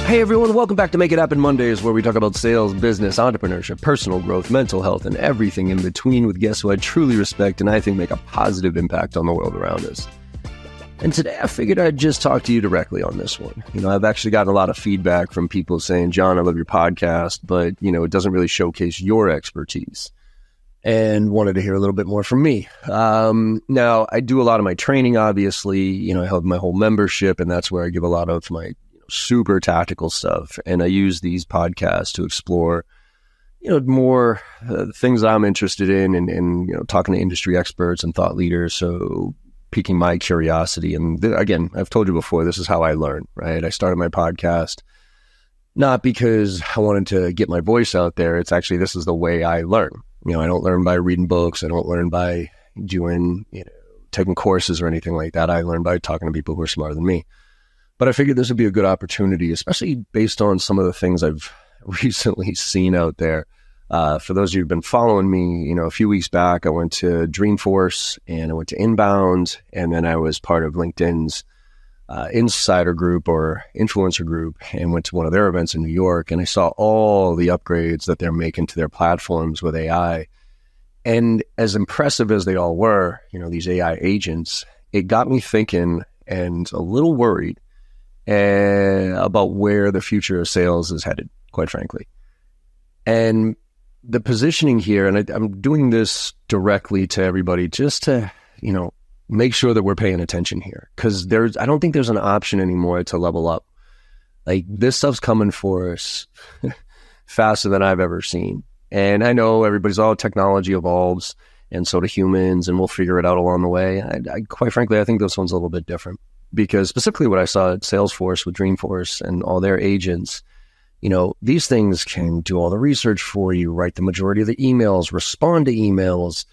Hey everyone, welcome back to Make It Happen Mondays, where we talk about sales, business, entrepreneurship, personal growth, mental health, and everything in between with guests who I truly respect and I think make a positive impact on the world around us. And today I figured I'd just talk to you directly on this one. I've actually gotten a lot of feedback from people saying, John, I love your podcast, but, it doesn't really showcase your expertise, and wanted to hear a little bit more from me. Now, I do a lot of my training, obviously. I have my whole membership, and that's where I give a lot of my super tactical stuff. And I use these podcasts to explore, more things I'm interested in and talking to industry experts and thought leaders. So piquing my curiosity. And again, I've told you before, this is how I learn, right? I started my podcast not because I wanted to get my voice out there. It's actually, this is the way I learn. I don't learn by reading books. I don't learn by doing, taking courses or anything like that. I learn by talking to people who are smarter than me. But I figured this would be a good opportunity, especially based on some of the things I've recently seen out there. For those of you who've been following me, a few weeks back, I went to Dreamforce and I went to Inbound, and then I was part of LinkedIn's insider group or influencer group and went to one of their events in New York. And I saw all the upgrades that they're making to their platforms with AI. And as impressive as they all were, these AI agents, it got me thinking and a little worried about where the future of sales is headed, quite frankly. And the positioning here, and I'm doing this directly to everybody just to, make sure that we're paying attention here. Because I don't think there's an option anymore to level up. Like, this stuff's coming for us faster than I've ever seen. And I know everybody's all technology evolves, and so do humans, and we'll figure it out along the way. I quite frankly, I think this one's a little bit different. Because specifically what I saw at Salesforce with Dreamforce and all their agents, these things can do all the research for you, write the majority of the emails, respond to emails,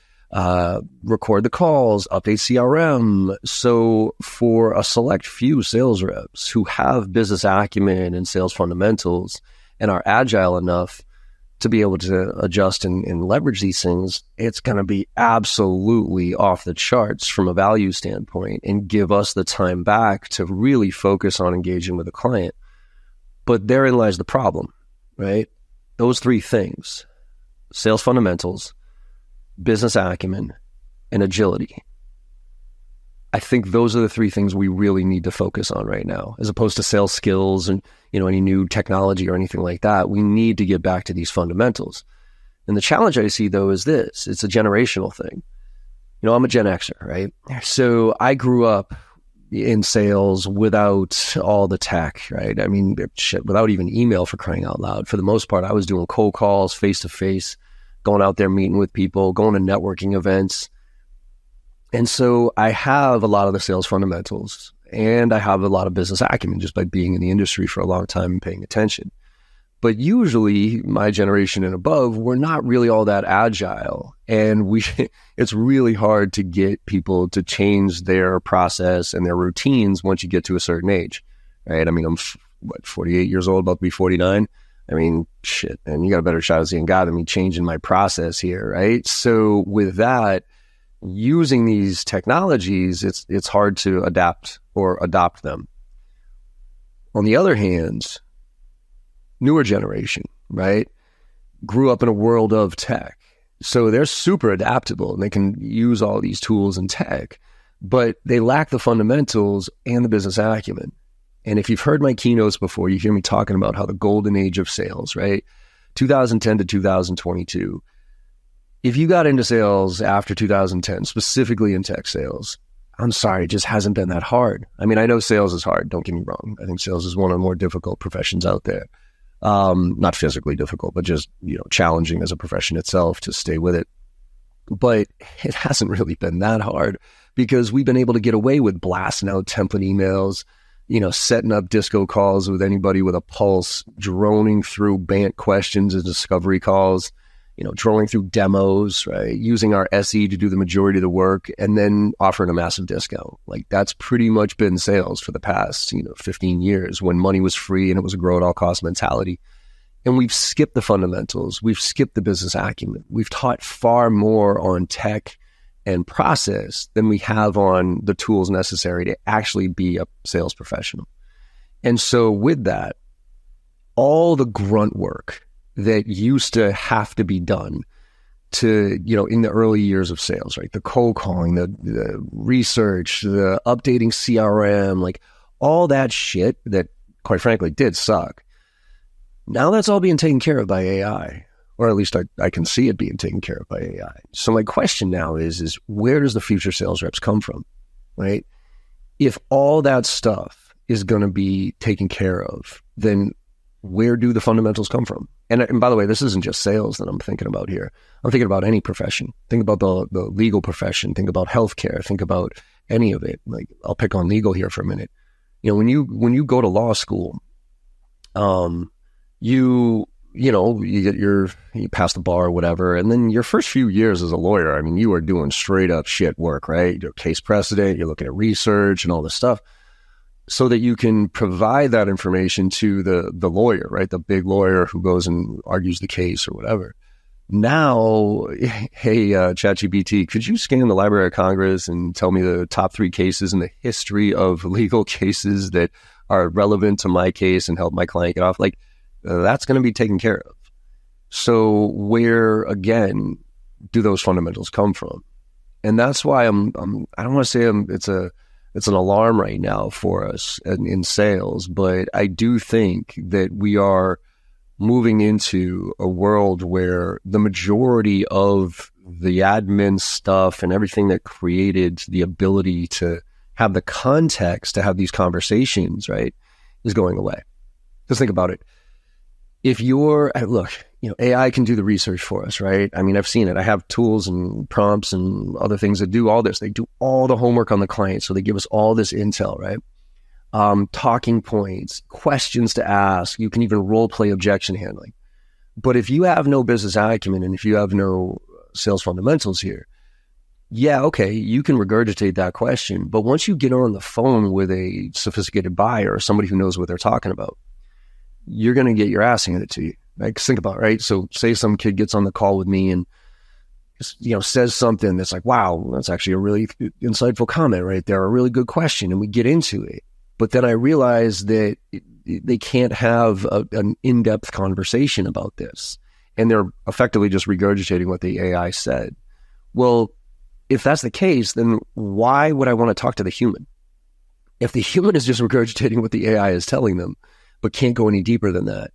record the calls, update CRM. So for a select few sales reps who have business acumen and sales fundamentals and are agile enough to be able to adjust and leverage these things, it's going to be absolutely off the charts from a value standpoint and give us the time back to really focus on engaging with the client. But therein lies the problem, right? Those three things: sales fundamentals, business acumen, and agility. I think those are the three things we really need to focus on right now, as opposed to sales skills and, any new technology or anything like that. We need to get back to these fundamentals. And the challenge I see, though, is this. It's a generational thing. I'm a Gen Xer, right? So I grew up in sales without all the tech, right? I mean, without even email, for crying out loud. For the most part, I was doing cold calls, face-to-face, going out there, meeting with people, going to networking events. And so I have a lot of the sales fundamentals, and I have a lot of business acumen just by being in the industry for a long time and paying attention. But usually my generation and above, we're not really all that agile. And it's really hard to get people to change their process and their routines once you get to a certain age, right? I mean, I'm 48 years old, about to be 49. I mean, shit, man, you got a better shot at seeing God than me changing my process here, right? So with that, using these technologies, it's hard to adapt or adopt them. On the other hand, newer generation, right, grew up in a world of tech. So they're super adaptable and they can use all these tools and tech, but they lack the fundamentals and the business acumen. And if you've heard my keynotes before, you hear me talking about how the golden age of sales, right? 2010 to 2022. If you got into sales after 2010, specifically in tech sales, I'm sorry, it just hasn't been that hard. I mean, I know sales is hard. Don't get me wrong. I think sales is one of the more difficult professions out there. Not physically difficult, but just, challenging as a profession itself to stay with it. But it hasn't really been that hard because we've been able to get away with blasting out template emails, setting up disco calls with anybody with a pulse, droning through BANT questions and discovery calls, droning through demos, right? Using our SE to do the majority of the work and then offering a massive discount. Like, that's pretty much been sales for the past, 15 years when money was free and it was a grow at all cost mentality. And we've skipped the fundamentals. We've skipped the business acumen. We've taught far more on tech and process than we have on the tools necessary to actually be a sales professional. And so with that, all the grunt work that used to have to be done to, in the early years of sales, right? The cold calling, the research, the updating CRM, like all that shit that quite frankly did suck. Now that's all being taken care of by AI, or at least I can see it being taken care of by AI. So my question now is where does the future sales reps come from, right? If all that stuff is going to be taken care of, then where do the fundamentals come from? And by the way, this isn't just sales that I'm thinking about here. I'm thinking about any profession. Think about the legal profession. Think about healthcare. Think about any of it. Like, I'll pick on legal here for a minute. When you go to law school, you pass the bar or whatever, and then your first few years as a lawyer, I mean, you are doing straight up shit work, right? You're case precedent, you're looking at research and all this stuff, so that you can provide that information to the lawyer, right? The big lawyer who goes and argues the case or whatever. Now, hey, ChatGPT, could you scan the Library of Congress and tell me the top 3 cases in the history of legal cases that are relevant to my case and help my client get off? Like, that's going to be taken care of. So where, again, do those fundamentals come from? And that's why I don't want to say it's an alarm right now for us in sales, but I do think that we are moving into a world where the majority of the admin stuff and everything that created the ability to have the context to have these conversations, right, is going away. Just think about it. If AI can do the research for us, right? I mean, I've seen it. I have tools and prompts and other things that do all this. They do all the homework on the client. So they give us all this intel, right? Talking points, questions to ask. You can even role play objection handling. But if you have no business acumen and if you have no sales fundamentals here, yeah, okay, you can regurgitate that question. But once you get on the phone with a sophisticated buyer or somebody who knows what they're talking about, you're going to get your ass handed to you. Like, think about it, right? So say some kid gets on the call with me and says something that's like, wow, that's actually a really insightful comment right there, a really good question, and we get into it. But then I realize that they can't have an in-depth conversation about this, and they're effectively just regurgitating what the AI said. Well, if that's the case, then why would I want to talk to the human? If the human is just regurgitating what the AI is telling them, but can't go any deeper than that,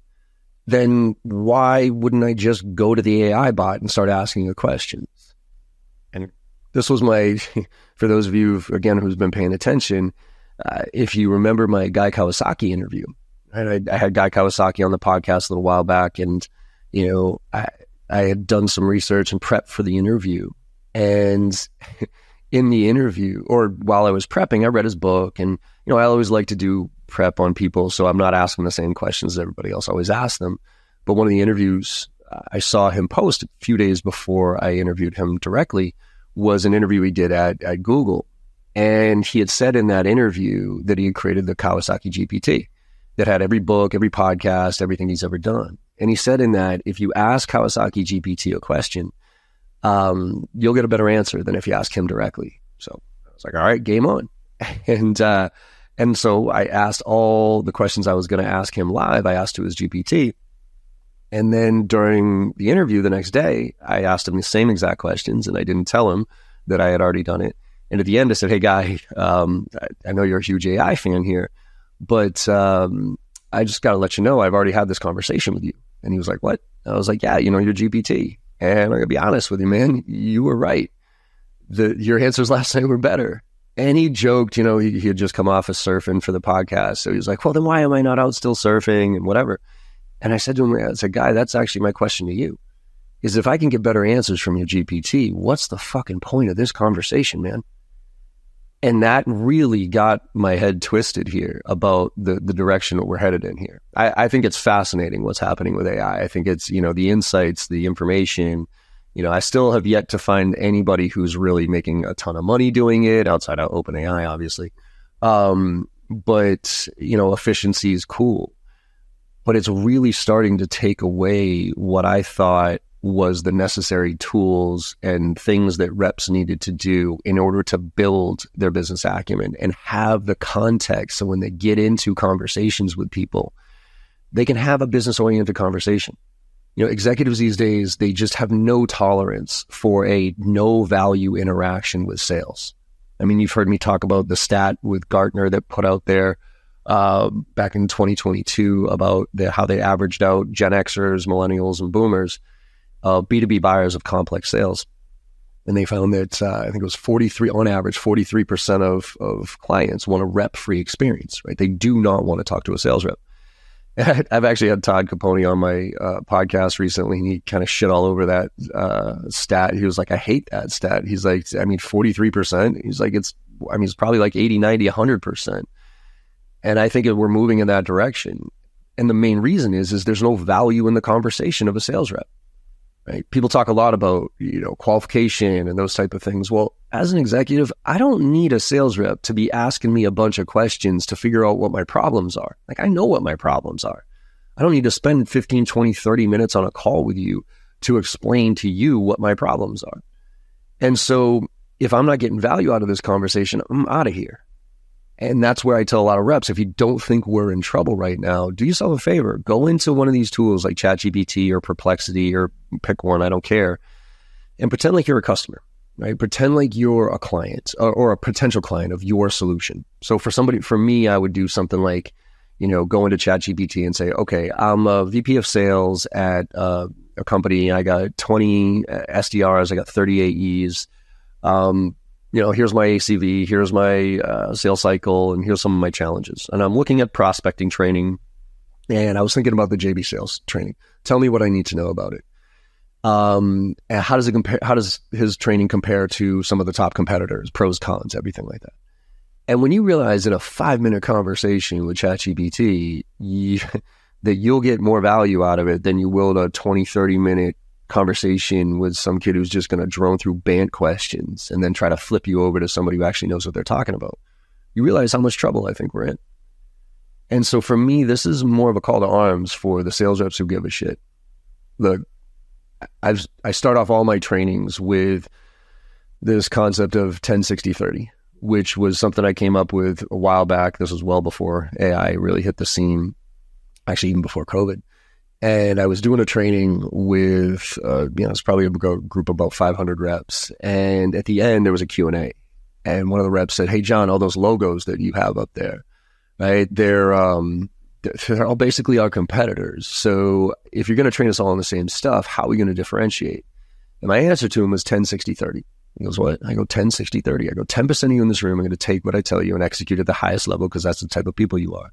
then why wouldn't I just go to the AI bot and start asking the questions? And this was for those of you, again, who's been paying attention, if you remember my Guy Kawasaki interview, right? I had Guy Kawasaki on the podcast a little while back, and, I had done some research and prep for the interview. And in the interview, or while I was prepping, I read his book, and, I always like to do prep on people, so I'm not asking the same questions as everybody else always asks them. But one of the interviews I saw him post a few days before I interviewed him directly was an interview he did at Google. And he had said in that interview that he had created the Kawasaki GPT that had every book, every podcast, everything he's ever done. And he said in that, if you ask Kawasaki GPT a question, you'll get a better answer than if you ask him directly. So I was like, all right, game on. And so I asked all the questions I was going to ask him live. I asked to his GPT. And then during the interview the next day, I asked him the same exact questions, and I didn't tell him that I had already done it. And at the end, I said, hey, Guy, I know you're a huge AI fan here, but I just got to let you know I've already had this conversation with you. And he was like, what? I was like, yeah, you're GPT. And I'm going to be honest with you, man, you were right. Your answers last night were better. And he joked, he had just come off of surfing for the podcast. So he was like, well, then why am I not out still surfing and whatever? And I said to him, I said, Guy, that's actually my question to you, is if I can get better answers from your GPT, what's the fucking point of this conversation, man? And that really got my head twisted here about the direction that we're headed in here. I think it's fascinating what's happening with AI. I think it's, the insights, the information. I still have yet to find anybody who's really making a ton of money doing it outside of OpenAI, obviously. But, efficiency is cool. But it's really starting to take away what I thought was the necessary tools and things that reps needed to do in order to build their business acumen and have the context. So when they get into conversations with people, they can have a business-oriented conversation. Executives these days, they just have no tolerance for a no-value interaction with sales. I mean, you've heard me talk about the stat with Gartner that put out there back in 2022 about how they averaged out Gen Xers, millennials, and boomers, B2B buyers of complex sales. And they found that, I think it was 43% of clients want a rep-free experience, right? They do not want to talk to a sales rep. I've actually had Todd Capone on my podcast recently, and he kind of shit all over that stat. He was like, I hate that stat. He's like, 43%. He's like, it's probably like 80, 90, 100%. And I think we're moving in that direction. And the main reason is there's no value in the conversation of a sales rep, right? People talk a lot about, qualification and those type of things. Well, as an executive, I don't need a sales rep to be asking me a bunch of questions to figure out what my problems are. Like, I know what my problems are. I don't need to spend 15, 20, 30 minutes on a call with you to explain to you what my problems are. And so if I'm not getting value out of this conversation, I'm out of here. And that's where I tell a lot of reps, if you don't think we're in trouble right now, do yourself a favor. Go into one of these tools like ChatGPT or Perplexity, or pick one, I don't care, and pretend like you're a customer, right? Pretend like you're a client or a potential client of your solution. So for me, I would do something like, go into ChatGPT and say, okay, I'm a VP of sales at a company. I got 20 SDRs. I got 30 AEs. Here's my ACV, here's my sales cycle, and here's some of my challenges. And I'm looking at prospecting training, and I was thinking about the JB sales training. Tell me what I need to know about it. And how does it compare? How does his training compare to some of the top competitors, pros, cons, everything like that? And when you realize in a 5-minute conversation with ChatGPT, that you'll get more value out of it than you will in a 20, 30-minute conversation with some kid who's just going to drone through band questions and then try to flip you over to somebody who actually knows what they're talking about, you realize how much trouble I think we're in. And so for me, this is more of a call to arms for the sales reps who give a shit. Look, I start off all my trainings with this concept of 10-60-30, which was something I came up with a while back. This was well before AI really hit the scene, actually even before COVID. And I was doing a training with, it's probably a group of about 500 reps. And at the end, there was a Q&A. And one of the reps said, hey, John, all those logos that you have up there, right? They're all basically our competitors. So if you're going to train us all on the same stuff, how are we going to differentiate? And my answer to him was 10-60-30. He goes, what? I go 10-60-30. I go 10% of you in this room are going to take what I tell you and execute at the highest level because that's the type of people you are.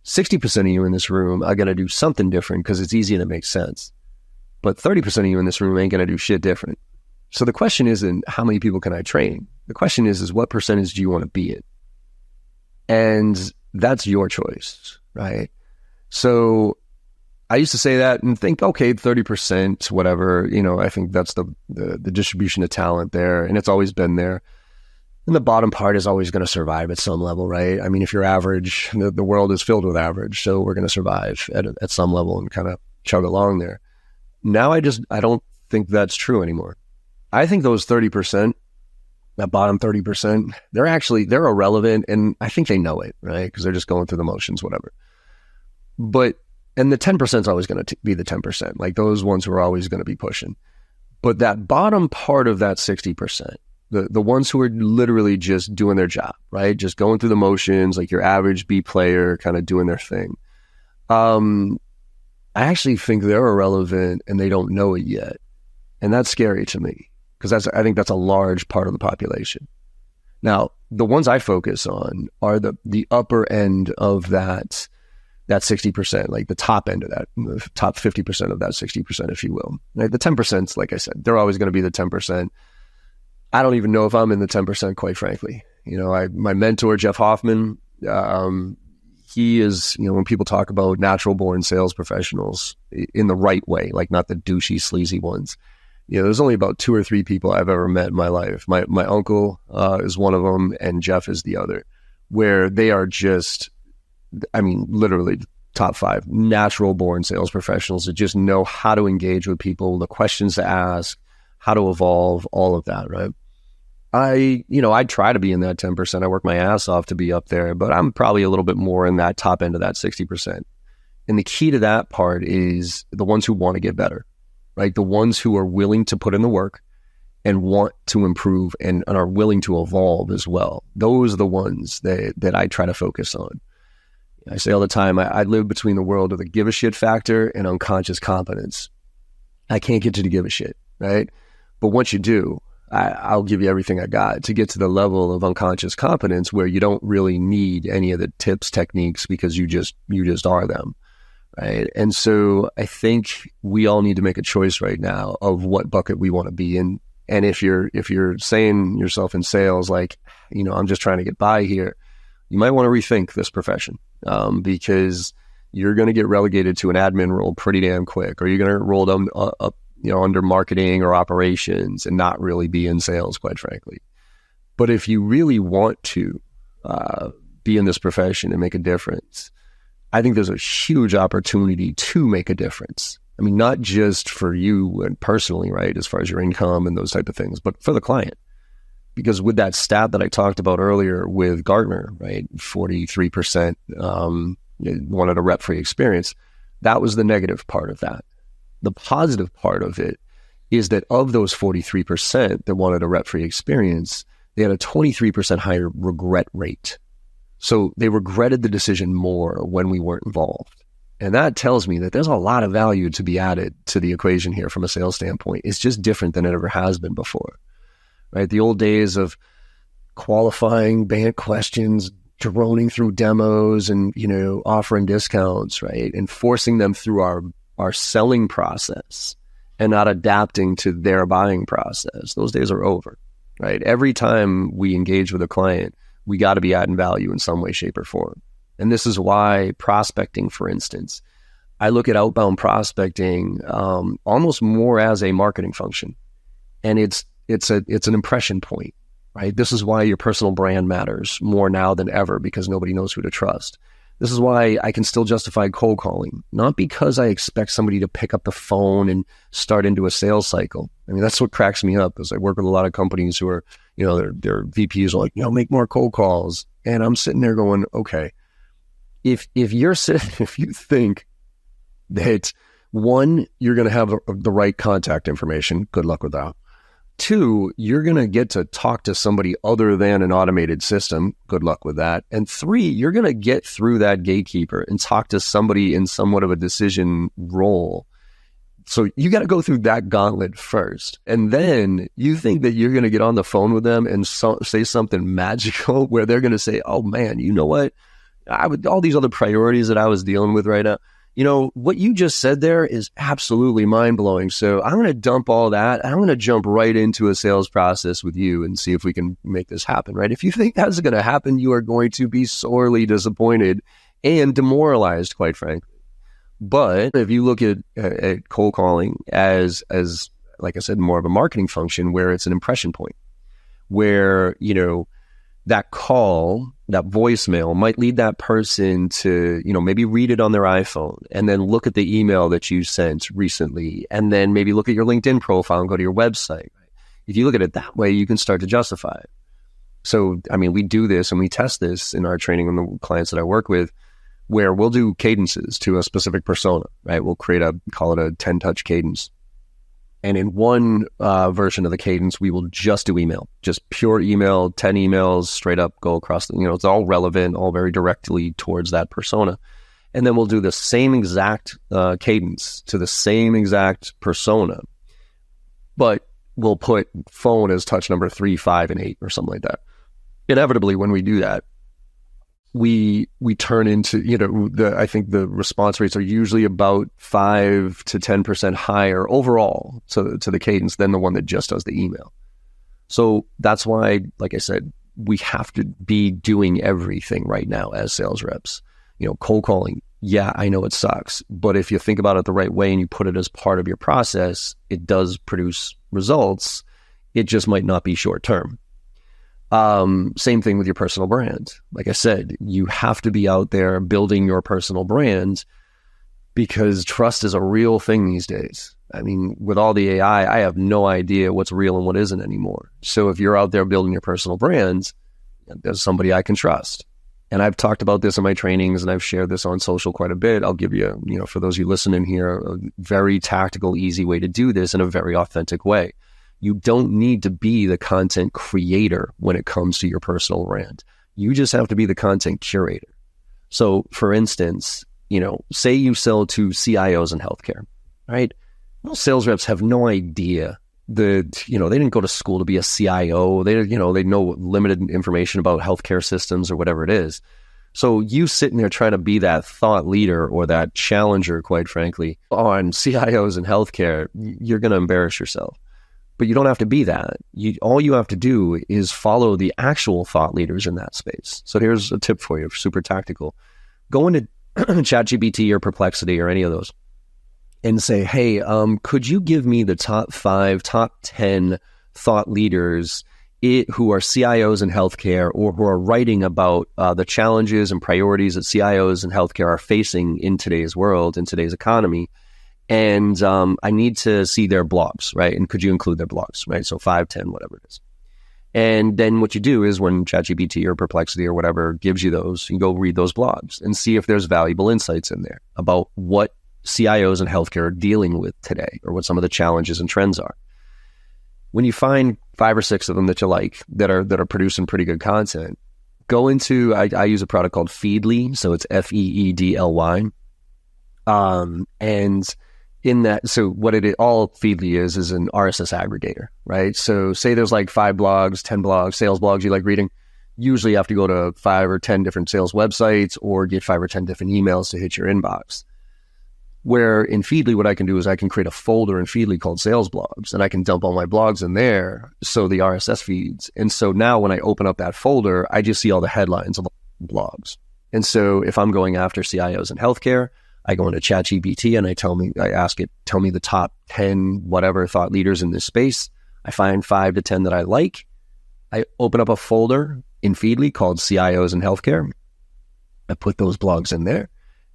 60% of you in this room are going to do something different because it's easy and it makes sense. But 30% of you in this room ain't going to do shit different. So the question isn't how many people can I train? The question is what percentage do you want to be in? And that's your choice, right? So I used to say that and think, okay, 30%, whatever, I think that's the distribution of talent there. And it's always been there. And the bottom part is always going to survive at some level, right? I mean, if you're average, the world is filled with average. So we're going to survive at some level and kind of chug along there. Now I don't think that's true anymore. I think those 30%, that bottom 30%, they're irrelevant. And I think they know it, right? Because they're just going through the motions, whatever. And the 10% is always going to be the 10%, like those ones who are always going to be pushing. But that bottom part of that 60%, the ones who are literally just doing their job, right? Just going through the motions, like your average B player kind of doing their thing. I actually think they're irrelevant and they don't know it yet. And that's scary to me because I think that's a large part of the population. Now, the ones I focus on are the upper end of that 60%, like the top end of that, the top 50% of that 60%, if you will. Like the 10%, like I said, they're always going to be the 10%. I don't even know if I'm in the 10%, quite frankly. My mentor, Jeff Hoffman, he is, when people talk about natural born sales professionals in the right way, like not the douchey, sleazy ones, there's only about 2 or 3 people I've ever met in my life. My uncle is one of them, and Jeff is the other, where they are just, literally top 5 natural born sales professionals that just know how to engage with people, the questions to ask, how to evolve, all of that, right? I try to be in that 10%. I work my ass off to be up there, but I'm probably a little bit more in that top end of that 60%. And the key to that part is the ones who want to get better, right? The ones who are willing to put in the work and want to improve and are willing to evolve as well. Those are the ones that I try to focus on. I say all the time, I live between the world of the give a shit factor and unconscious competence. I can't get to the give a shit, right? But once you do, I'll give you everything I got to get to the level of unconscious competence where you don't really need any of the tips, techniques, because you just are them, right? And so I think we all need to make a choice right now of what bucket we want to be in. And if you're saying yourself in sales, like, I'm just trying to get by here, you might want to rethink this profession, because you're going to get relegated to an admin role pretty damn quick, or you're going to roll them up under marketing or operations and not really be in sales, quite frankly. But if you really want to be in this profession and make a difference, I think there's a huge opportunity to make a difference. I mean, not just for you and personally, right, as far as your income and those type of things, but for the client. Because with that stat that I talked about earlier with Gartner, right, 43% wanted a rep-free experience, that was the negative part of that. The positive part of it is that of those 43% that wanted a rep-free experience, they had a 23% higher regret rate. So they regretted the decision more when we weren't involved. And that tells me that there's a lot of value to be added to the equation here from a sales standpoint. It's just different than it ever has been before, right? The old days of qualifying banned questions, droning through demos and, offering discounts, right? And forcing them through our selling process and not adapting to their buying process. Those days are over, right? Every time we engage with a client, we got to be adding value in some way, shape, or form. And this is why prospecting, for instance, I look at outbound prospecting almost more as a marketing function. And it's an impression point, right? This is why your personal brand matters more now than ever, because nobody knows who to trust. This is why I can still justify cold calling, not because I expect somebody to pick up the phone and start into a sales cycle. I mean, that's what cracks me up, is I work with a lot of companies who are, their VPs are like, make more cold calls. And I'm sitting there going, okay, if you think that, one, you're going to have the right contact information, good luck with that. 2, you're going to get to talk to somebody other than an automated system. Good luck with that. And 3, you're going to get through that gatekeeper and talk to somebody in somewhat of a decision role. So you got to go through that gauntlet first. And then you think that you're going to get on the phone with them and say something magical where they're going to say, oh man, you know what? All these other priorities that I was dealing with right now, what you just said there is absolutely mind-blowing. So I'm going to dump all that. I'm going to jump right into a sales process with you and see if we can make this happen, right? If you think that's going to happen, you are going to be sorely disappointed and demoralized, quite frankly. But if you look at cold calling as, like I said, more of a marketing function where it's an impression point, where, that call, that voicemail might lead that person to, maybe read it on their iPhone and then look at the email that you sent recently and then maybe look at your LinkedIn profile and go to your website. If you look at it that way, you can start to justify it. So, I mean, we do this and we test this in our training on the clients that I work with, where we'll do cadences to a specific persona, right? We'll call it a 10-touch cadence. And in one version of the cadence, we will just do email, just pure email, 10 emails, straight up, go across the, it's all relevant, all very directly towards that persona. And then we'll do the same exact cadence to the same exact persona, but we'll put phone as touch number 3, 5, and 8 or something like that. Inevitably, when we do that, we turn into, I think the response rates are usually about 5 to 10% higher overall to the cadence than the one that just does the email. So that's why, like I said, we have to be doing everything right now as sales reps. Cold calling, yeah, I know it sucks, but if you think about it the right way and you put it as part of your process, it does produce results. It just might not be short term. Same thing with your personal brand. Like I said, you have to be out there building your personal brand because trust is a real thing these days. I mean, with all the AI, I have no idea what's real and what isn't anymore. So if you're out there building your personal brands, there's somebody I can trust. And I've talked about this in my trainings and I've shared this on social quite a bit. I'll give you, for those of you listening here, a very tactical, easy way to do this in a very authentic way. You don't need to be the content creator when it comes to your personal brand. You just have to be the content curator. So for instance, say you sell to CIOs in healthcare, right? Most sales reps have no idea they didn't go to school to be a CIO. They know limited information about healthcare systems or whatever it is. So you sitting there trying to be that thought leader or that challenger, quite frankly, on CIOs in healthcare, you're going to embarrass yourself. But you don't have to be that. All you have to do is follow the actual thought leaders in that space. So here's a tip for you, super tactical. Go into ChatGPT or Perplexity or any of those and say, hey, could you give me the top 5, top 10 thought leaders who are CIOs in healthcare or who are writing about the challenges and priorities that CIOs in healthcare are facing in today's world, in today's economy. And I need to see their blogs, right? And could you include their blogs, right? So 5, 10, whatever it is. And then what you do is when ChatGPT or Perplexity or whatever gives you those, you go read those blogs and see if there's valuable insights in there about what CIOs in healthcare are dealing with today or what some of the challenges and trends are. When you find 5 or 6 of them that you like, that are producing pretty good content, go into, I use a product called Feedly. So it's Feedly. And in that, so what all Feedly is an RSS aggregator, right? So say there's like 5 blogs, 10 blogs, sales blogs you like reading. Usually you have to go to 5 or 10 different sales websites or get 5 or 10 different emails to hit your inbox. Where in Feedly, what I can do is I can create a folder in Feedly called sales blogs, and I can dump all my blogs in there. So the RSS feeds. And so now when I open up that folder, I just see all the headlines of blogs. And so if I'm going after CIOs in healthcare, I go into ChatGPT and I ask it, tell me the top 10, whatever thought leaders in this space. I find 5 to 10 that I like. I open up a folder in Feedly called CIOs in healthcare. I put those blogs in there.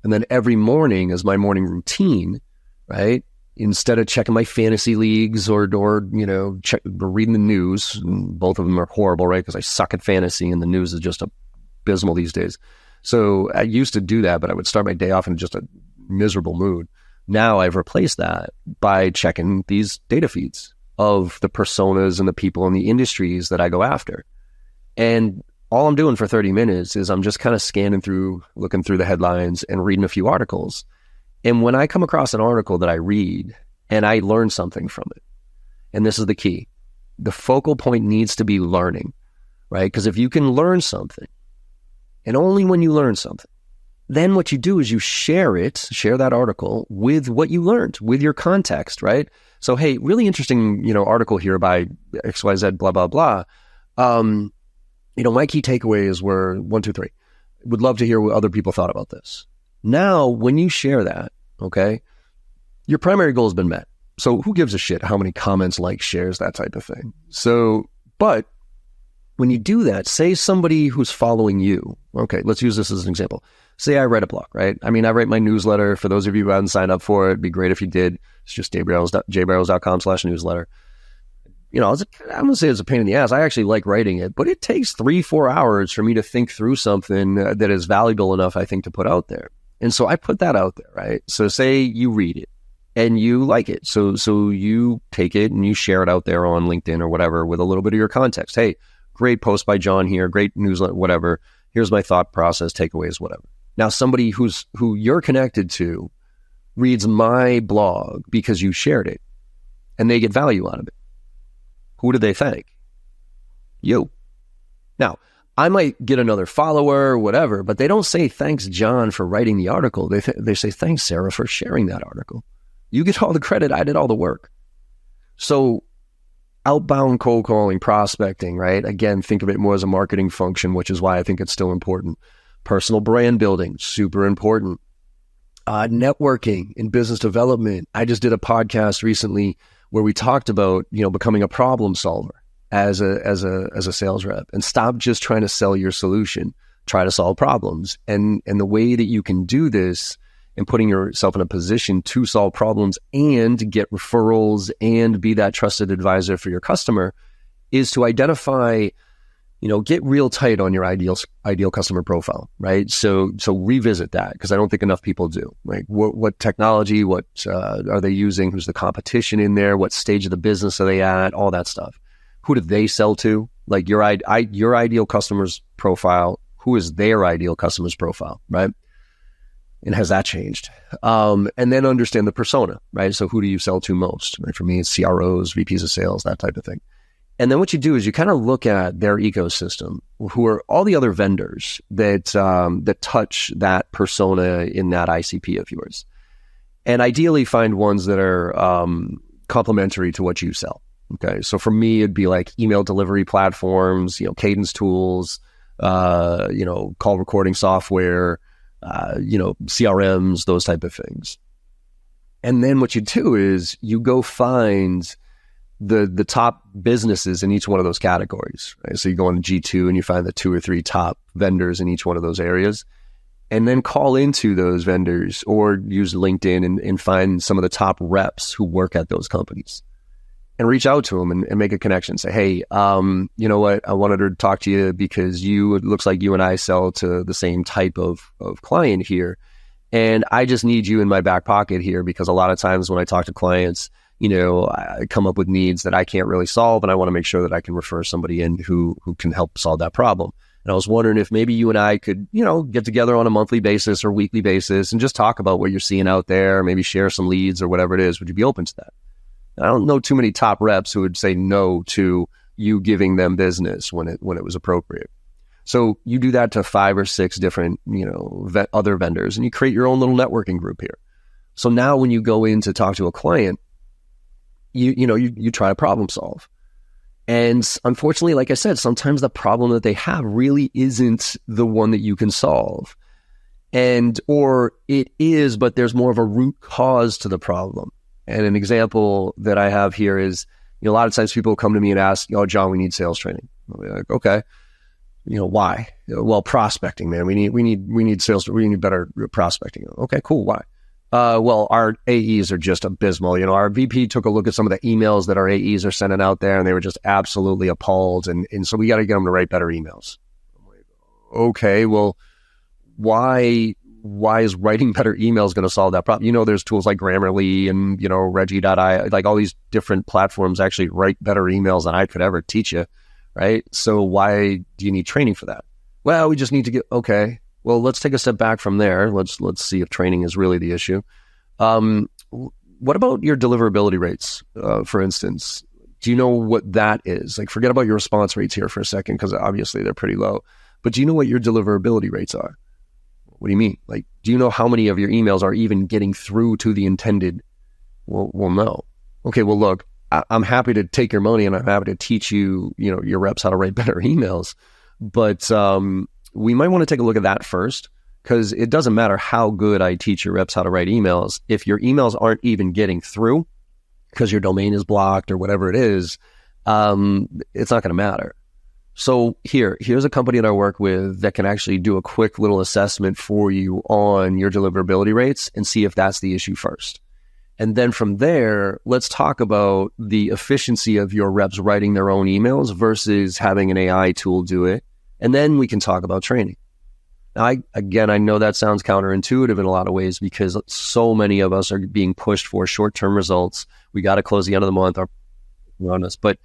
And then every morning is my morning routine, right? Instead of checking my fantasy leagues or reading the news, and both of them are horrible, right? Because I suck at fantasy and the news is just abysmal these days. So I used to do that, but I would start my day off in just a miserable mood. Now I've replaced that by checking these data feeds of the personas and the people in the industries that I go after. And all I'm doing for 30 minutes is I'm just kind of scanning through, looking through the headlines and reading a few articles. And when I come across an article that I read and I learn something from it, and this is the key, the focal point needs to be learning, right? Because if you can learn something, and only when you learn something, then what you do is you share that article with what you learned, with your context, right? So, hey, really interesting, article here by XYZ, blah, blah, blah. My key takeaways were 1, 2, 3. Would love to hear what other people thought about this. Now, when you share that, okay, your primary goal has been met. So who gives a shit how many comments, likes, shares, that type of thing. So, but when you do that, say somebody who's following you, okay, let's use this as an example. Say I write a blog, right? I mean, I write my newsletter. For those of you who haven't signed up for it, it'd be great if you did. It's just jbarrows.com/newsletter. I'm going to say it's a pain in the ass. I actually like writing it, but it takes 3-4 hours for me to think through something that is valuable enough, I think, to put out there. And so I put that out there, right? So say you read it and you like it. So you take it and you share it out there on LinkedIn or whatever with a little bit of your context. Hey, great post by John here, great newsletter, whatever. Here's my thought process, takeaways, whatever. Now, somebody who you're connected to reads my blog because you shared it and they get value out of it. Who do they thank? You. Now, I might get another follower or whatever, but they don't say, thanks, John, for writing the article. They say, thanks, Sarah, for sharing that article. You get all the credit. I did all the work. So outbound cold calling, prospecting, right? Again, think of it more as a marketing function, which is why I think it's still important. Personal brand building, super important. Networking and business development. I just did a podcast recently where we talked about, becoming a problem solver as a sales rep, and stop just trying to sell your solution. Try to solve problems. And the way that you can do this and putting yourself in a position to solve problems and get referrals and be that trusted advisor for your customer is to identify, get real tight on your ideal customer profile, right? So revisit that, because I don't think enough people do. Like what technology, what are they using? Who's the competition in there? What stage of the business are they at? All that stuff. Who do they sell to? Like your ideal customer's profile. Who is their ideal customer's profile, right? And has that changed? And then understand the persona, right? So who do you sell to most? Right? For me, it's CROs, VPs of sales, that type of thing. And then what you do is you kind of look at their ecosystem, who are all the other vendors that touch that persona in that ICP of yours. And ideally find ones that are complementary to what you sell. Okay. So for me, it'd be like email delivery platforms, cadence tools, call recording software, CRMs, those type of things. And then what you do is you go find the top businesses in each one of those categories, right? So you go on G2 and you find the 2 or 3 top vendors in each one of those areas, and then call into those vendors or use LinkedIn and find some of the top reps who work at those companies and reach out to them and make a connection. Say, hey, you know what? I wanted to talk to you because it looks like you and I sell to the same type of client here. And I just need you in my back pocket here, because a lot of times when I talk to clients, I come up with needs that I can't really solve, and I want to make sure that I can refer somebody in who can help solve that problem. And I was wondering if maybe you and I could, get together on a monthly basis or weekly basis and just talk about what you're seeing out there, maybe share some leads or whatever it is. Would you be open to that? I don't know too many top reps who would say no to you giving them business when it was appropriate. So you do that to 5 or 6 different, other vendors, and you create your own little networking group here. So now when you go in to talk to a client, you try to problem solve. And unfortunately, like I said, sometimes the problem that they have really isn't the one that you can solve. Or it is, but there's more of a root cause to the problem. And an example that I have here is, a lot of times people come to me and ask, "Oh, John, we need sales training." I'll be like, "Okay, why?" "Well, prospecting, man. We need sales. We need better prospecting." "Okay, cool. Why?" Well, our AEs are just abysmal. Our VP took a look at some of the emails that our AEs are sending out there, and they were just absolutely appalled. And so we got to get them to write better emails. I'm like, okay, well, why is writing better emails going to solve that problem? There's tools like Grammarly and, Reggie.ai, like all these different platforms actually write better emails than I could ever teach you, right? So why do you need training for that? Well, we just need to get, okay, well, let's take a step back from there. Let's see if training is really the issue. What about your deliverability rates, for instance? Do you know what that is? Like, forget about your response rates here for a second, because obviously they're pretty low. But do you know what your deliverability rates are? What do you mean? Like, do you know how many of your emails are even getting through to the intended? Well, no. Okay, well, look, I'm happy to take your money and I'm happy to teach you, your reps how to write better emails. But we might want to take a look at that first, because it doesn't matter how good I teach your reps how to write emails. If your emails aren't even getting through because your domain is blocked or whatever it is, it's not going to matter. So here's a company that I work with that can actually do a quick little assessment for you on your deliverability rates and see if that's the issue first. And then from there, let's talk about the efficiency of your reps writing their own emails versus having an AI tool do it. And then we can talk about training. Now, I know that sounds counterintuitive in a lot of ways, because so many of us are being pushed for short-term results. We got to close the end of the month around us. But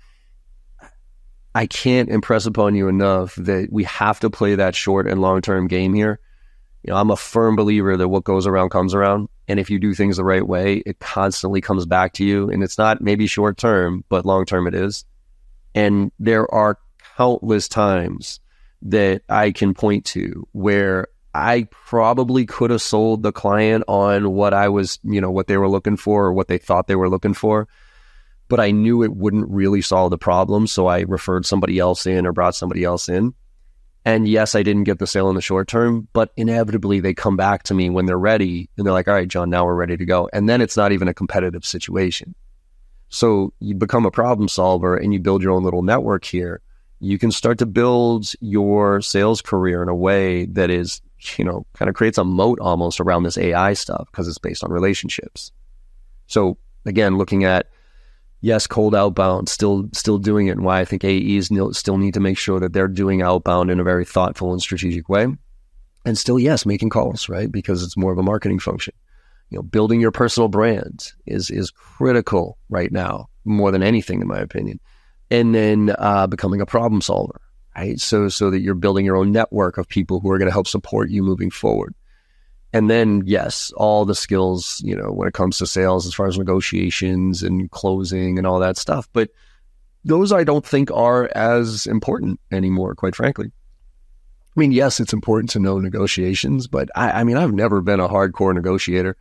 I can't impress upon you enough that we have to play that short and long-term game here. I'm a firm believer that what goes around comes around. And if you do things the right way, it constantly comes back to you. And it's not maybe short-term, but long-term it is. And there are countless times that I can point to where I probably could have sold the client on what I was, what they were looking for or what they thought they were looking for. But I knew it wouldn't really solve the problem. So I referred somebody else in or brought somebody else in. And yes, I didn't get the sale in the short term, but inevitably they come back to me when they're ready and they're like, all right, John, now we're ready to go. And then it's not even a competitive situation. So you become a problem solver and you build your own little network here. You can start to build your sales career in a way that is, kind of creates a moat almost around this AI stuff because it's based on relationships. So again, looking at, yes, cold outbound, still doing it, and why I think AEs still need to make sure that they're doing outbound in a very thoughtful and strategic way. And still, yes, making calls, right? Because it's more of a marketing function. Building your personal brand is critical right now, more than anything, in my opinion. And then becoming a problem solver, right? So that you're building your own network of people who are going to help support you moving forward. And then, yes, all the skills, when it comes to sales, as far as negotiations and closing and all that stuff. But those I don't think are as important anymore, quite frankly. I mean, yes, it's important to know negotiations, but I've never been a hardcore negotiator.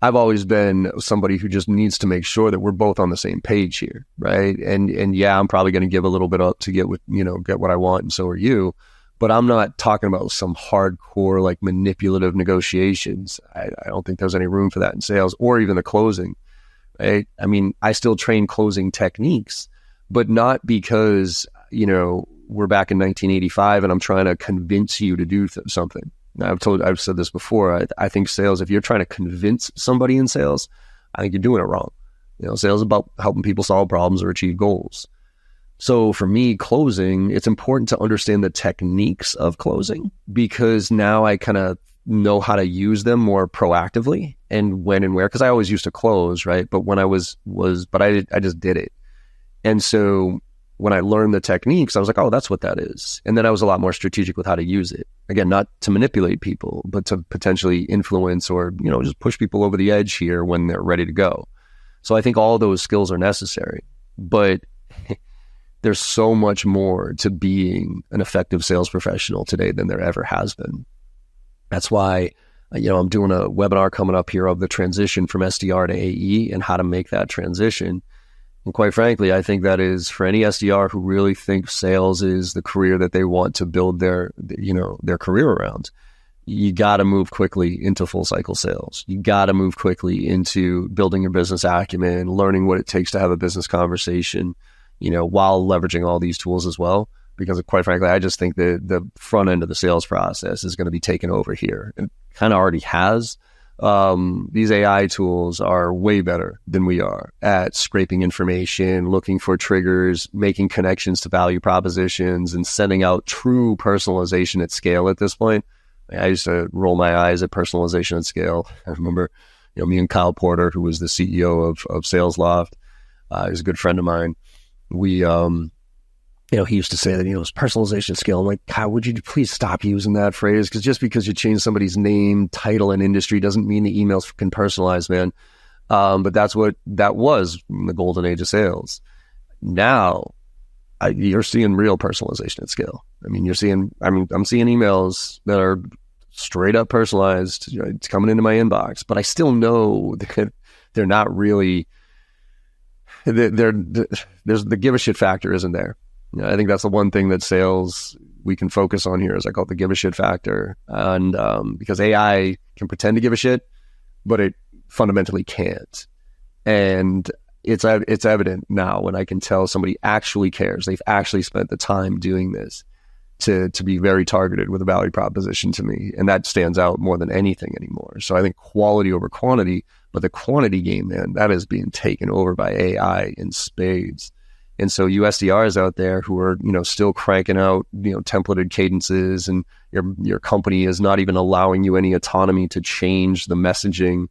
I've always been somebody who just needs to make sure that we're both on the same page here, right? And yeah, I'm probably going to give a little bit up to get what I want, and so are you. But I'm not talking about some hardcore, like, manipulative negotiations. I don't think there's any room for that in sales or even the closing, right? I mean, I still train closing techniques, but not because, we're back in 1985 and I'm trying to convince you to do something. Now, I've said this before. I think sales, if you're trying to convince somebody in sales, I think you're doing it wrong. Sales is about helping people solve problems or achieve goals. So for me, closing, it's important to understand the techniques of closing, because now I kind of know how to use them more proactively and when and where, because I always used to close, right? But when I I just did it. And so when I learned the techniques, I was like, oh, that's what that is. And then I was a lot more strategic with how to use it. Again, not to manipulate people, but to potentially influence or, just push people over the edge here when they're ready to go. So I think all those skills are necessary, but there's so much more to being an effective sales professional today than there ever has been. That's why, I'm doing a webinar coming up here of the transition from SDR to AE and how to make that transition. And quite frankly, I think that is for any SDR who really thinks sales is the career that they want to build their career around. You got to move quickly into full cycle sales. You got to move quickly into building your business acumen, learning what it takes to have a business conversation, while leveraging all these tools as well. Because quite frankly, I just think the front end of the sales process is going to be taken over here, and kind of already has. These AI tools are way better than we are at scraping information, looking for triggers, making connections to value propositions, and sending out true personalization at scale at this point. I used to roll my eyes at personalization at scale. I remember, me and Kyle Porter, who was the CEO of Sales Loft, he's a good friend of mine. We, he used to say that, it's personalization skill. I'm like, Kyle, would you please stop using that phrase? Because just because you change somebody's name, title, and industry doesn't mean the emails can personalize, man. But that's what that was in the golden age of sales. Now, you're seeing real personalization at scale. I'm seeing emails that are straight up personalized. It's coming into my inbox, but I still know that they're not really, there's the give a shit factor isn't there. I think that's the one thing that sales we can focus on here, is I call it the give a shit factor. And because AI can pretend to give a shit, but it fundamentally can't. And it's evident now when I can tell somebody actually cares. They've actually spent the time doing this to be very targeted with a value proposition to me. And that stands out more than anything anymore. So I think quality over quantity, but the quantity game, man, that is being taken over by AI in spades. And so you SDRs out there who are, still cranking out, templated cadences, and your company is not even allowing you any autonomy to change the messaging,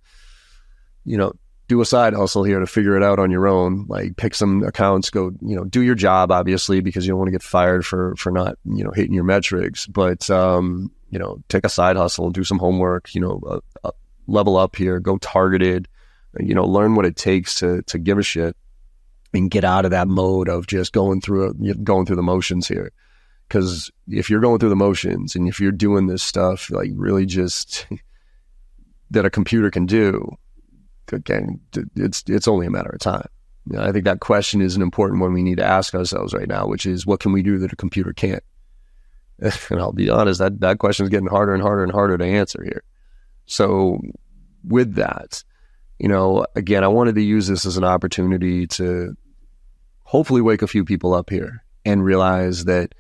do a side hustle here to figure it out on your own. Like, pick some accounts, go, do your job, obviously, because you don't want to get fired for not, hitting your metrics. But, take a side hustle, do some homework, level up here, go targeted, learn what it takes to give a shit. And get out of that mode of just going through the motions here. Because if you're going through the motions and if you're doing this stuff, like, really just that a computer can do, again, it's only a matter of time. I think that question is an important one we need to ask ourselves right now, which is, what can we do that a computer can't? And I'll be honest, that question is getting harder and harder and harder to answer here. So with that, Again, I wanted to use this as an opportunity to hopefully wake a few people up here and realize that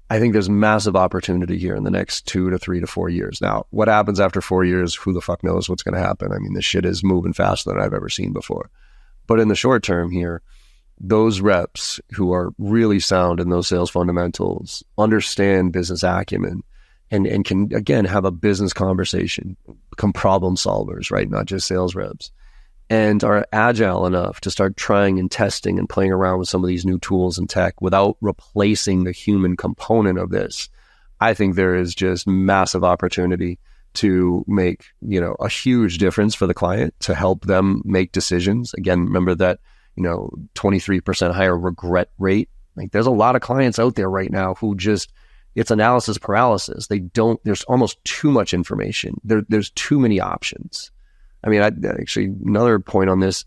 I think there's massive opportunity here in the next 2 to 3 to 4 years. Now, what happens after 4 years, who the fuck knows what's going to happen? I mean, this shit is moving faster than I've ever seen before. But in the short term here, those reps who are really sound in those sales fundamentals, understand business acumen, and can, again, have a business conversation, become problem solvers, right? Not just sales reps, and are agile enough to start trying and testing and playing around with some of these new tools and tech without replacing the human component of this. I think there is just massive opportunity to make, a huge difference for the client, to help them make decisions. Again, remember that, 23% higher regret rate. Like, there's a lot of clients out there right now who just, it's analysis paralysis. There's almost too much information. There's too many options. I mean, actually, another point on this,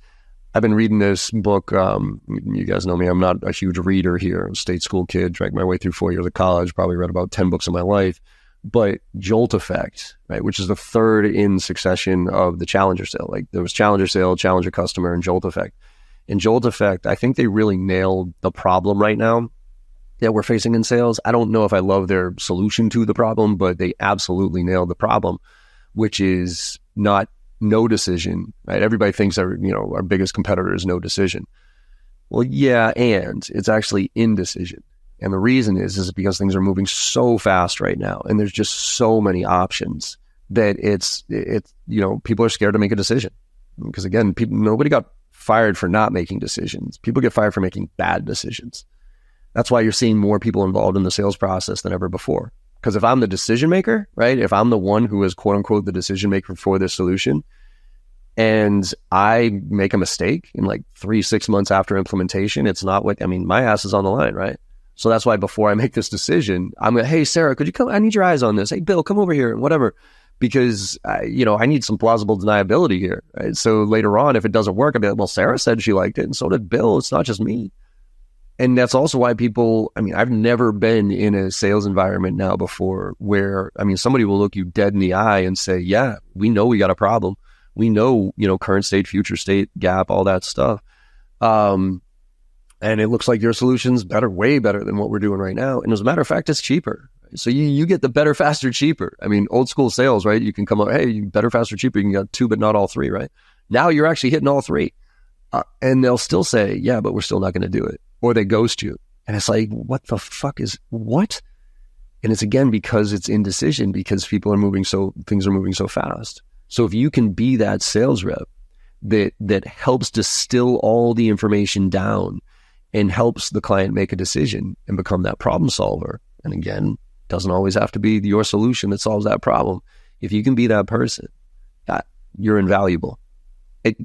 I've been reading this book. You guys know me, I'm not a huge reader here. I'm a state school kid, dragged my way through 4 years of college, probably read about 10 books in my life. But Jolt Effect, right, which is the third in succession of the Challenger sale. Like, there was Challenger sale, Challenger customer, and Jolt Effect. In Jolt Effect, I think they really nailed the problem right now that we're facing in sales. I don't know if I love their solution to the problem, but they absolutely nailed the problem, which is not no decision, right? Everybody thinks our biggest competitor is no decision. Well, yeah, and it's actually indecision. And the reason is because things are moving so fast right now, and there's just so many options that it's people are scared to make a decision. Because again, nobody got fired for not making decisions. People get fired for making bad decisions. That's why you're seeing more people involved in the sales process than ever before. Because if I'm the decision maker, right, if I'm the one who is quote unquote the decision maker for this solution, and I make a mistake in like 3-6 months after implementation, it's not like, my ass is on the line, right? So that's why before I make this decision, I'm going, hey, Sarah, could you come? I need your eyes on this. Hey, Bill, come over here, whatever. Because, I need some plausible deniability here. Right? So later on, if it doesn't work, I'll be like, well, Sarah said she liked it, and so did Bill. It's not just me. And that's also why people, I've never been in a sales environment now before where, somebody will look you dead in the eye and say, yeah, we know we got a problem. We know, current state, future state, gap, all that stuff. And it looks like your solution's better, way better than what we're doing right now. And as a matter of fact, it's cheaper. So you get the better, faster, cheaper. Old school sales, right? You can come up, hey, better, faster, cheaper. You can get 2, but not all 3, right? Now you're actually hitting all 3. And they'll still say, yeah, but we're still not going to do it. Or they ghost you. And it's like, what the fuck is, what? And it's again, because it's indecision, because things are moving so fast. So if you can be that sales rep that helps distill all the information down and helps the client make a decision and become that problem solver. And again, doesn't always have to be your solution that solves that problem. If you can be that person, you're invaluable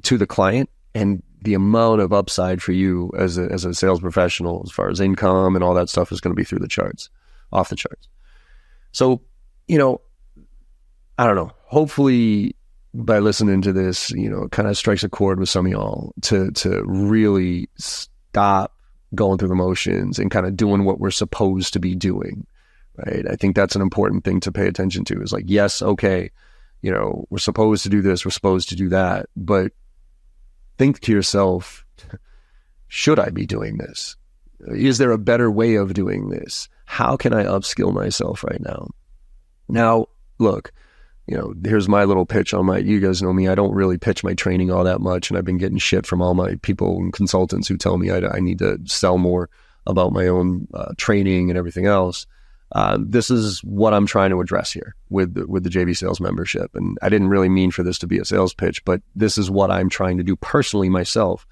to the client, and the amount of upside for you as a sales professional, as far as income and all that stuff, is going to be through the charts, off the charts. So, I don't know, hopefully by listening to this, it kind of strikes a chord with some of y'all to really stop going through the motions and kind of doing what we're supposed to be doing, right? I think that's an important thing to pay attention to, is like, yes, okay, we're supposed to do this, we're supposed to do that, but think to yourself, should I be doing this? Is there a better way of doing this? How can I upskill myself right now? Now, look, here's my little pitch on you guys know me, I don't really pitch my training all that much, and I've been getting shit from all my people and consultants who tell me I need to sell more about my own training and everything else. This is what I'm trying to address here with the JV Sales membership. And I didn't really mean for this to be a sales pitch, but this is what I'm trying to do personally myself,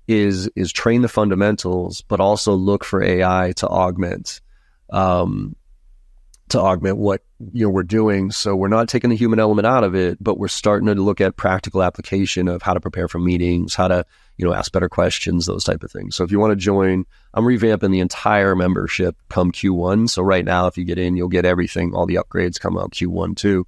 is train the fundamentals, but also look for AI to augment what we're doing. So we're not taking the human element out of it, but we're starting to look at practical application of how to prepare for meetings, how to ask better questions, those type of things. So if you want to join, I'm revamping the entire membership come Q1. So right now, if you get in, you'll get everything. All the upgrades come out Q1 too.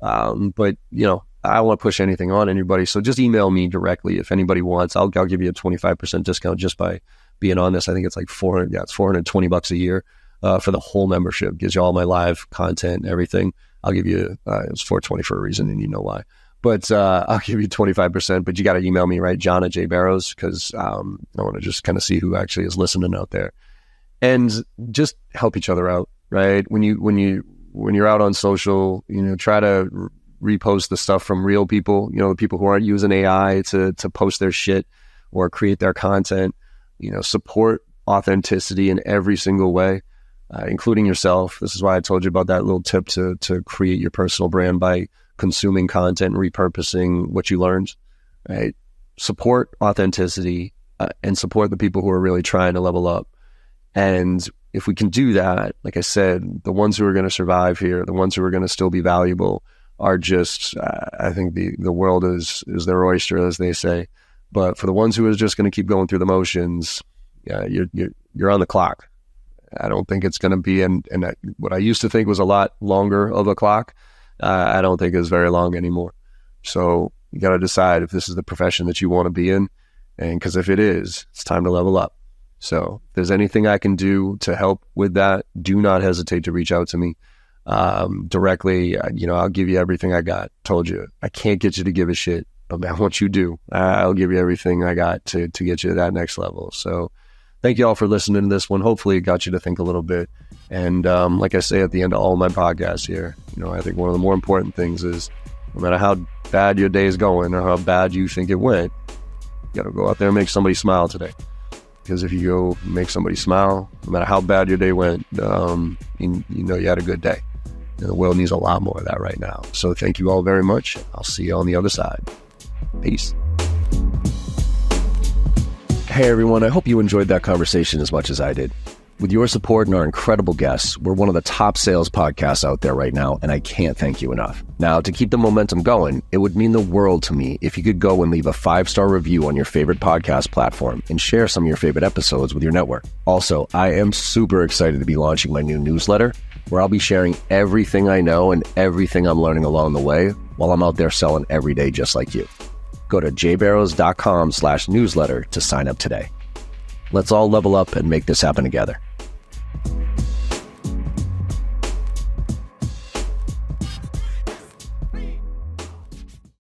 But I don't want to push anything on anybody. So just email me directly if anybody wants. I'll give you a 25% discount just by being on this. I think it's like it's $420 a year for the whole membership. Gives you all my live content and everything. I'll give you, it's $420 for a reason, and you know why. But I'll give you 25%, but you got to email me, right? John at J Barrows, because I want to just kind of see who actually is listening out there. And just help each other out, right? When you're out on social, try to repost the stuff from real people, the people who aren't using AI to post their shit or create their content. Support authenticity in every single way, including yourself. This is why I told you about that little tip to create your personal brand by consuming content and repurposing what you learned, right? Support authenticity and support the people who are really trying to level up. And if we can do that, like I said, the ones who are going to survive here, the ones who are going to still be valuable are just, I think the world is their oyster, as they say. But for the ones who are just going to keep going through the motions, you're on the clock. I don't think it's going to be, and what I used to think was a lot longer of a clock, I don't think is very long anymore. So you got to decide if this is the profession that you want to be in. And because if it is, it's time to level up. So if there's anything I can do to help with that, do not hesitate to reach out to me directly. I'll give you everything I got. Told you, I can't get you to give a shit about what you do. I'll give you everything I got to get you to that next level. So thank you all for listening to this one. Hopefully it got you to think a little bit. And like I say at the end of all my podcasts here, I think one of the more important things is no matter how bad your day is going or how bad you think it went, you got to go out there and make somebody smile today. Because if you go make somebody smile, no matter how bad your day went, you had a good day. And the world needs a lot more of that right now. So thank you all very much. I'll see you on the other side. Peace. Hey everyone, I hope you enjoyed that conversation as much as I did. With your support and our incredible guests, we're one of the top sales podcasts out there right now, and I can't thank you enough. Now, to keep the momentum going, it would mean the world to me if you could go and leave a 5-star review on your favorite podcast platform and share some of your favorite episodes with your network. Also, I am super excited to be launching my new newsletter, where I'll be sharing everything I know and everything I'm learning along the way while I'm out there selling every day just like you. Go to jbarrows.com/newsletter to sign up today. Let's all level up and make this happen together.